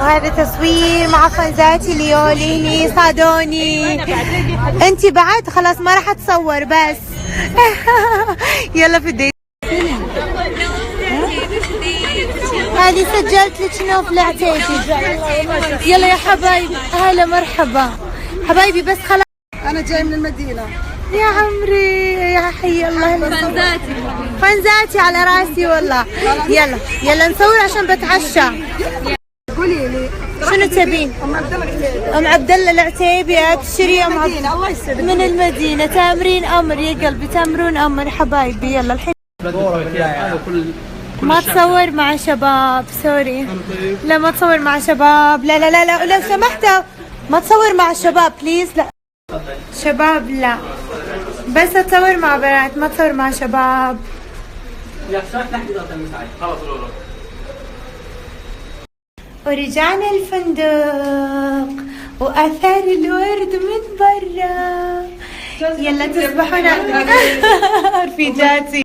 وهذا تصوير مع فانزاتي ليوليني صادوني. انتي بعد خلاص ما راح اتصور بس. يلا في الديت. هذه سجلت لك نوف العتيبي. يلا يا حبايبي، هلا مرحبا حبايبي. بس خلاص انا جاي من المدينه يا عمري، يا حي الله. فانزاتي فانزاتي على راسي والله. يلا يلا نصور عشان بتعشى. قولي لي شنو تبين؟ ام عبد الله العتيبي. ابشري يا ام عبد الله. الله يسعدك. من المدينه. تامرين امر يا قلبي، تامرون امر حبايبي. يلا الحين ما تصور مع شباب، سوري. لا ما تصور مع شباب، لا لا لا لا لو سمحتوا ما تصور مع شباب بليز. لا شباب لا، بس اتصور مع بنات، ما تصور مع شباب. ورجعنا الفندق واثار الورد من برا. يلا تصبحون رفيجاتي.